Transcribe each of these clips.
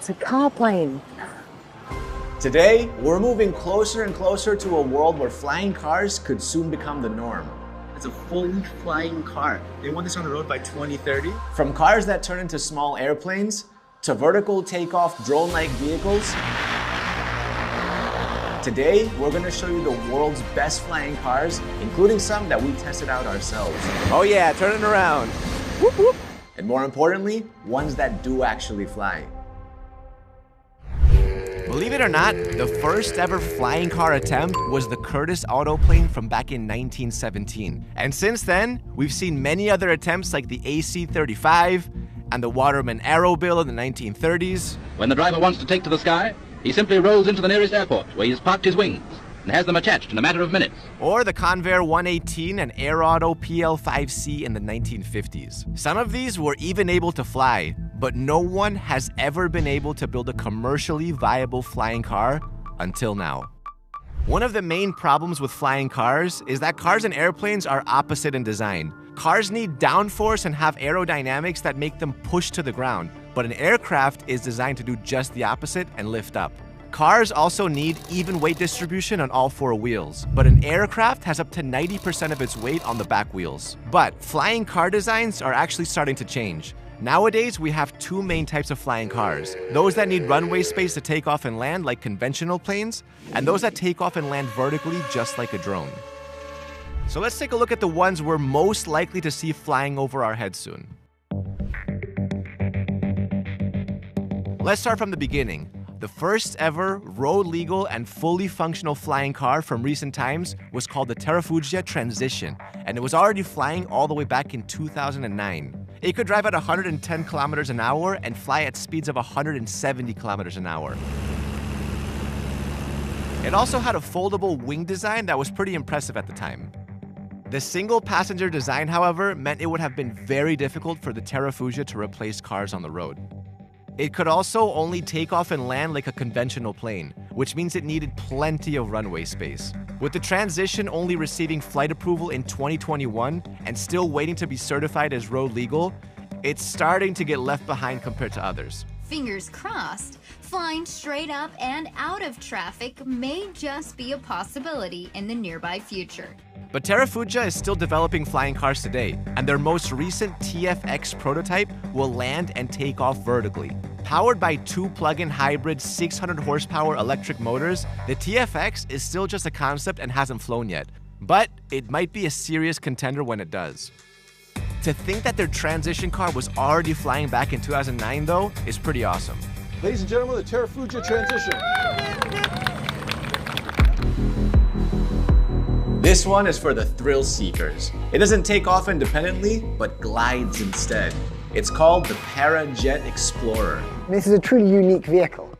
It's a car plane. Today, we're moving closer and closer to a world where flying cars could soon become the norm. It's a fully flying car. They want this on the road by 2030. From cars that turn into small airplanes, to vertical takeoff drone-like vehicles, today, we're going to show you the world's best flying cars, including some that we tested out ourselves. Oh yeah, turn it around. Whoop, whoop. And more importantly, ones that do actually fly. Believe it or not, the first ever flying car attempt was the Curtiss autoplane from back in 1917. And since then, we've seen many other attempts like the AC-35 and the Waterman Aerobill in the 1930s. When the driver wants to take to the sky, he simply rolls into the nearest airport where he has parked his wings and has them attached in a matter of minutes. Or the Convair 118 and AirAuto PL5C in the 1950s. Some of these were even able to fly, but no one has ever been able to build a commercially viable flying car until now. One of the main problems with flying cars is that cars and airplanes are opposite in design. Cars need downforce and have aerodynamics that make them push to the ground, but an aircraft is designed to do just the opposite and lift up. Cars also need even weight distribution on all four wheels, but an aircraft has up to 90% of its weight on the back wheels. But flying car designs are actually starting to change. Nowadays, we have two main types of flying cars. Those that need runway space to take off and land like conventional planes, and those that take off and land vertically just like a drone. So let's take a look at the ones we're most likely to see flying over our heads soon. Let's start from the beginning. The first ever road-legal and fully functional flying car from recent times was called the Terrafugia Transition, and it was already flying all the way back in 2009. It could drive at 110 kilometers an hour and fly at speeds of 170 kilometers an hour. It also had a foldable wing design that was pretty impressive at the time. The single-passenger design, however, meant it would have been very difficult for the Terrafugia to replace cars on the road. It could also only take off and land like a conventional plane, which means it needed plenty of runway space. With the Transition only receiving flight approval in 2021 and still waiting to be certified as road legal, it's starting to get left behind compared to others. Fingers crossed, flying straight up and out of traffic may just be a possibility in the nearby future. But Terrafugia is still developing flying cars today, and their most recent TFX prototype will land and take off vertically. Powered by two plug-in hybrid 600 horsepower electric motors, the TFX is still just a concept and hasn't flown yet, but it might be a serious contender when it does. To think that their Transition car was already flying back in 2009 though is pretty awesome. Ladies and gentlemen, the Terrafugia Transition. This one is for the thrill seekers. It doesn't take off independently, but glides instead. It's called the Parajet Explorer. This is a truly unique vehicle.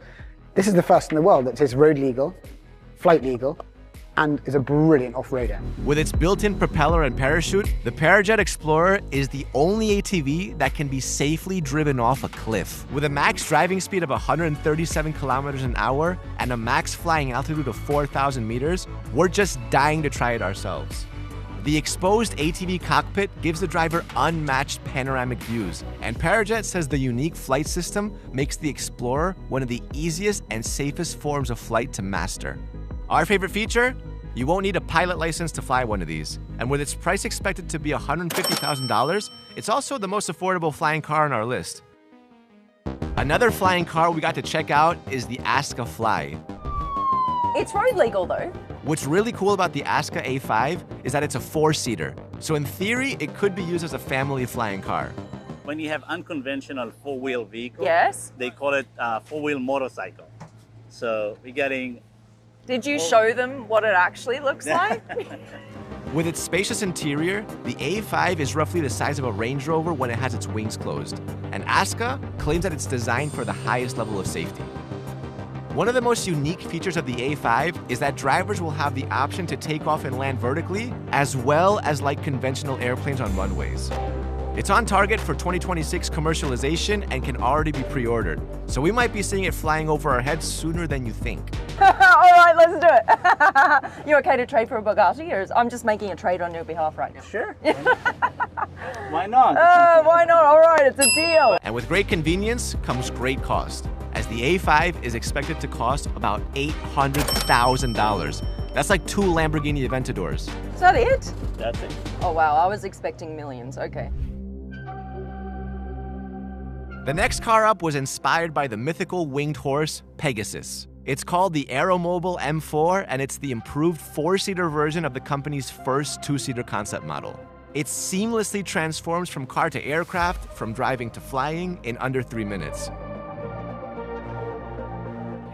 This is the first in the world that is road legal, flight legal, and is a brilliant off-roader. With its built-in propeller and parachute, the Parajet Explorer is the only ATV that can be safely driven off a cliff. With a max driving speed of 137 kilometers an hour and a max flying altitude of 4,000 meters, we're just dying to try it ourselves. The exposed ATV cockpit gives the driver unmatched panoramic views, and Parajet says the unique flight system makes the Explorer one of the easiest and safest forms of flight to master. Our favorite feature? You won't need a pilot license to fly one of these. And with its price expected to be $150,000, it's also the most affordable flying car on our list. Another flying car we got to check out is the Aska Fly. It's road legal though. What's really cool about the Aska A5 is that it's a four-seater. So in theory, it could be used as a family flying car. When you have unconventional four-wheel vehicle, Yes. they call it four-wheel motorcycle. So we're getting... Did you show them what it actually looks like? With its spacious interior, the A5 is roughly the size of a Range Rover when it has its wings closed, and Aska claims that it's designed for the highest level of safety. One of the most unique features of the A5 is that drivers will have the option to take off and land vertically, as well as like conventional airplanes on runways. It's on target for 2026 commercialization and can already be pre-ordered, so we might be seeing it flying over our heads sooner than you think. All right, let's do it. You okay to trade for a Bugatti, or I'm just making a trade on your behalf right now? Sure. Why not? Why not? All right, it's a deal. And with great convenience comes great cost, as The A5 is expected to cost about $800,000. That's like 2 Lamborghini Aventadors. Is that it? That's it. Oh wow, I was expecting millions. Okay. The next car up was inspired by the mythical winged horse, Pegasus. It's called the Aeromobile M4, and it's the improved 4-seater version of the company's first 2-seater concept model. It seamlessly transforms from car to aircraft, from driving to flying in under 3 minutes.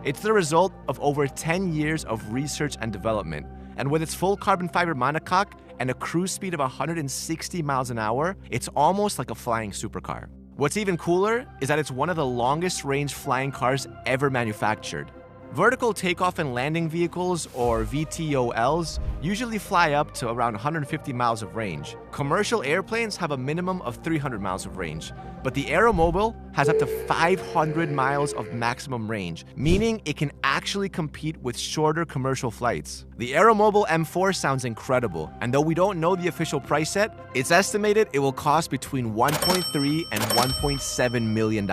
It's the result of over 10 years of research and development, and with its full carbon fiber monocoque and a cruise speed of 160 miles an hour, it's almost like a flying supercar. What's even cooler is that it's one of the longest range flying cars ever manufactured. Vertical takeoff and landing vehicles, or VTOLs, usually fly up to around 150 miles of range. Commercial airplanes have a minimum of 300 miles of range, but the Aeromobile has up to 500 miles of maximum range, meaning it can actually compete with shorter commercial flights. The Aeromobile M4 sounds incredible, and though we don't know the official price yet, it's estimated it will cost between $1.3 and $1.7 million.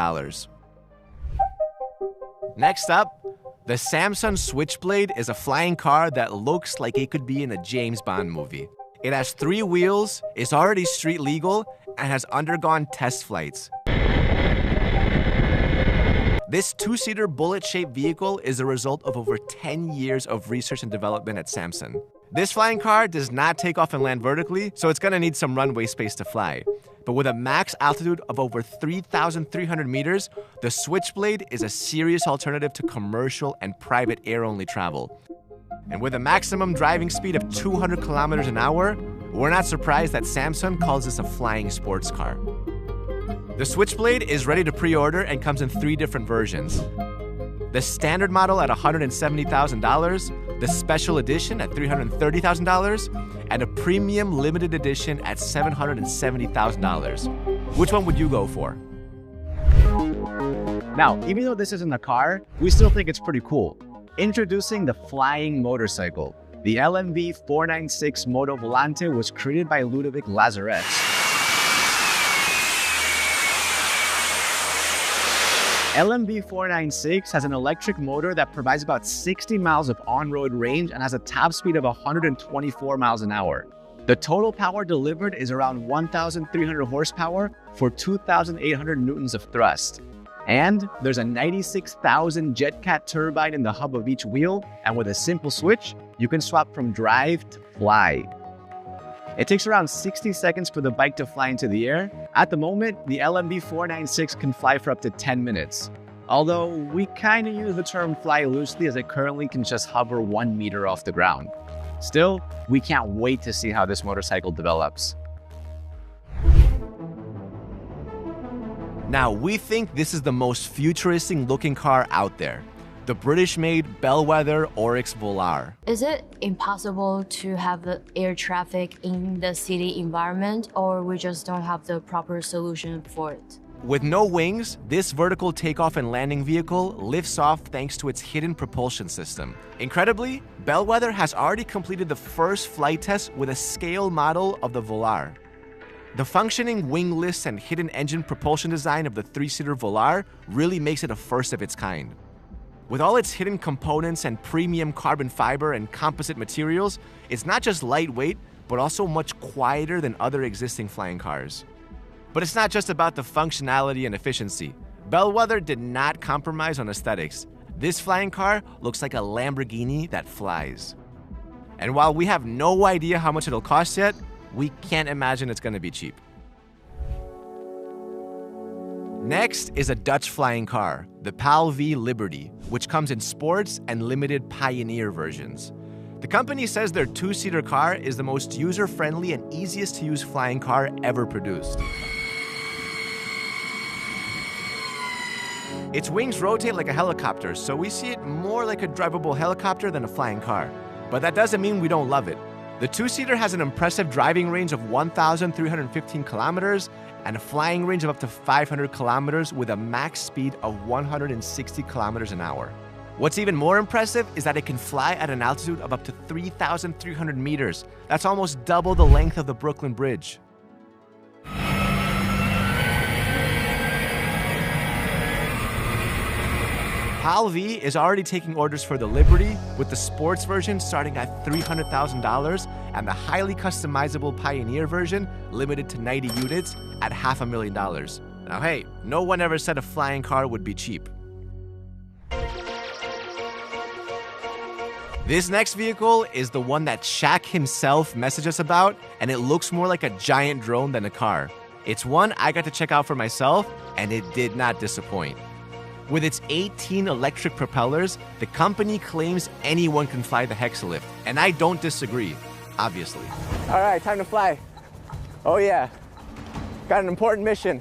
Next up, the Samsung Switchblade is a flying car that looks like it could be in a James Bond movie. It has 3 wheels, is already street legal, and has undergone test flights. This 2-seater bullet-shaped vehicle is a result of over 10 years of research and development at Samsung. This flying car does not take off and land vertically, so it's gonna need some runway space to fly. But with a max altitude of over 3,300 meters, the Switchblade is a serious alternative to commercial and private air-only travel. And with a maximum driving speed of 200 kilometers an hour, we're not surprised that Samsung calls this a flying sports car. The Switchblade is ready to pre-order and comes in 3 different versions. The standard model at $170,000, the special edition at $330,000, and a premium limited edition at $770,000. Which one would you go for? Now, even though this isn't a car, we still think it's pretty cool. Introducing the flying motorcycle. The LMV 496 Moto Volante was created by Ludovic Lazaret. LMV 496 has an electric motor that provides about 60 miles of on-road range and has a top speed of 124 miles an hour. The total power delivered is around 1,300 horsepower for 2,800 newtons of thrust. And there's a 96,000 JetCat turbine in the hub of each wheel, and with a simple switch, you can swap from drive to fly. It takes around 60 seconds for the bike to fly into the air. At the moment, the LMV 496 can fly for up to 10 minutes. Although we kind of use the term fly loosely, as it currently can just hover 1 meter off the ground. Still, we can't wait to see how this motorcycle develops. Now, we think this is the most futuristic looking car out there. The British-made Bellwether Oryx Volar. Is it impossible to have the air traffic in the city environment, or we just don't have the proper solution for it? With no wings, this vertical takeoff and landing vehicle lifts off thanks to its hidden propulsion system. Incredibly, Bellwether has already completed the first flight test with a scale model of the Volar. The functioning wingless and hidden engine propulsion design of the 3-seater Volar really makes it a first of its kind. With all its hidden components and premium carbon fiber and composite materials, it's not just lightweight, but also much quieter than other existing flying cars. But it's not just about the functionality and efficiency. Bellwether did not compromise on aesthetics. This flying car looks like a Lamborghini that flies. And while we have no idea how much it'll cost yet, we can't imagine it's gonna be cheap. Next is a Dutch flying car, the PAL V Liberty, which comes in sports and limited Pioneer versions. The company says their 2-seater car is the most user-friendly and easiest to use flying car ever produced. Its wings rotate like a helicopter, so we see it more like a drivable helicopter than a flying car. But that doesn't mean we don't love it. The 2-seater has an impressive driving range of 1,315 kilometers and a flying range of up to 500 kilometers with a max speed of 160 kilometers an hour. What's even more impressive is that it can fly at an altitude of up to 3,300 meters. That's almost double the length of the Brooklyn Bridge. PAL V is already taking orders for the Liberty, with the sports version starting at $300,000 and the highly customizable Pioneer version limited to 90 units at $500,000. Now hey, no one ever said a flying car would be cheap. This next vehicle is the one that Shaq himself messaged us about, and it looks more like a giant drone than a car. It's one I got to check out for myself, and it did not disappoint. With its 18 electric propellers, the company claims anyone can fly the Hexa lift, and I don't disagree, obviously. All right, time to fly. Oh yeah, got an important mission.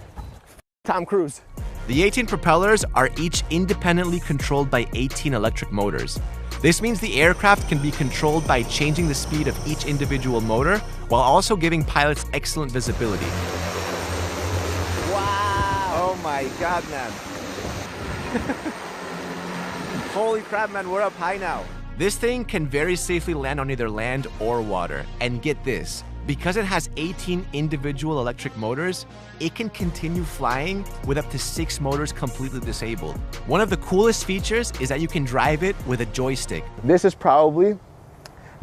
Tom Cruise. The 18 propellers are each independently controlled by 18 electric motors. This means the aircraft can be controlled by changing the speed of each individual motor while also giving pilots excellent visibility. Wow! Oh my God, man. Holy crap, man, we're up high now. This thing can very safely land on either land or water. And get this, because it has 18 individual electric motors, it can continue flying with up to 6 motors completely disabled. One of the coolest features is that you can drive it with a joystick. This is probably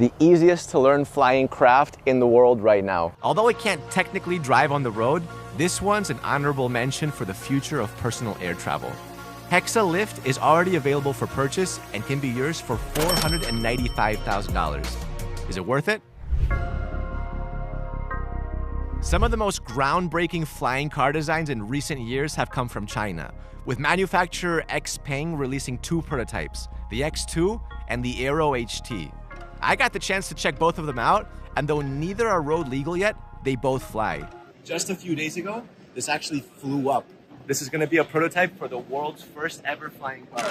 the easiest to learn flying craft in the world right now. Although it can't technically drive on the road, this one's an honorable mention for the future of personal air travel. Hexa Lift is already available for purchase and can be yours for $495,000. Is it worth it? Some of the most groundbreaking flying car designs in recent years have come from China, with manufacturer XPENG releasing 2 prototypes, the X2 and the AEROHT HT. I got the chance to check both of them out, and though neither are road legal yet, they both fly. Just a few days ago, this actually flew up. This is going to be a prototype for the world's first ever flying car.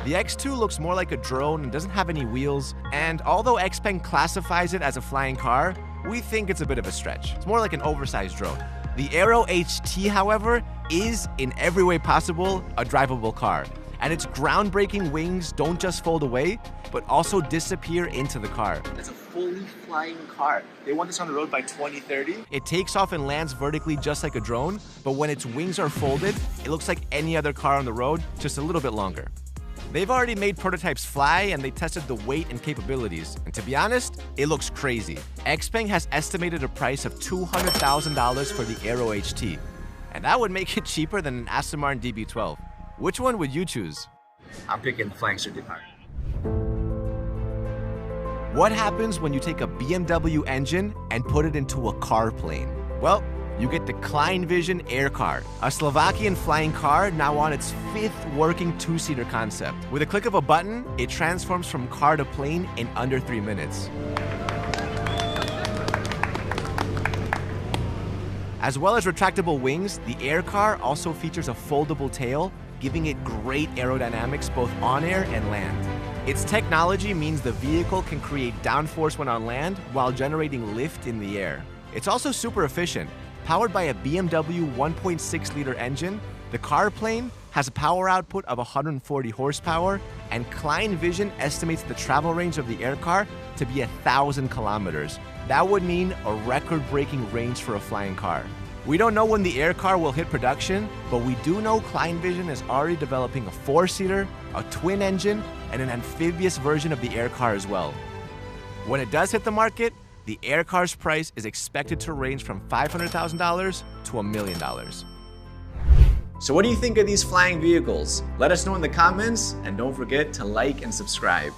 The X2 looks more like a drone and doesn't have any wheels, and although XPENG classifies it as a flying car, we think it's a bit of a stretch. It's more like an oversized drone. The AEROHT HT, however, is, in every way possible, a drivable car. And its groundbreaking wings don't just fold away, but also disappear into the car. It's a fully flying car. They want this on the road by 2030. It takes off and lands vertically just like a drone, but when its wings are folded, it looks like any other car on the road, just a little bit longer. They've already made prototypes fly, and they tested the weight and capabilities. And to be honest, it looks crazy. XPENG has estimated a price of $200,000 for the AEROHT HT. And that would make it cheaper than an Aston Martin DB12. Which one would you choose? I'm picking the flying circuit car. What happens when you take a BMW engine and put it into a car plane? Well, you get the Klein Vision Air Car, a Slovakian flying car now on its 5th working 2-seater concept. With a click of a button, it transforms from car to plane in under 3 minutes. As well as retractable wings, the Air Car also features a foldable tail, giving it great aerodynamics both on air and land. Its technology means the vehicle can create downforce when on land while generating lift in the air. It's also super efficient. Powered by a BMW 1.6-liter engine, the car plane has a power output of 140 horsepower, and Klein Vision estimates the travel range of the Air Car to be 1,000 kilometers. That would mean a record-breaking range for a flying car. We don't know when the Air Car will hit production, but we do know Klein Vision is already developing a 4-seater, a twin engine, and an amphibious version of the Air Car as well. When it does hit the market, the Air Car's price is expected to range from $500,000 to $1 million. So what do you think of these flying vehicles? Let us know in the comments, and don't forget to like and subscribe.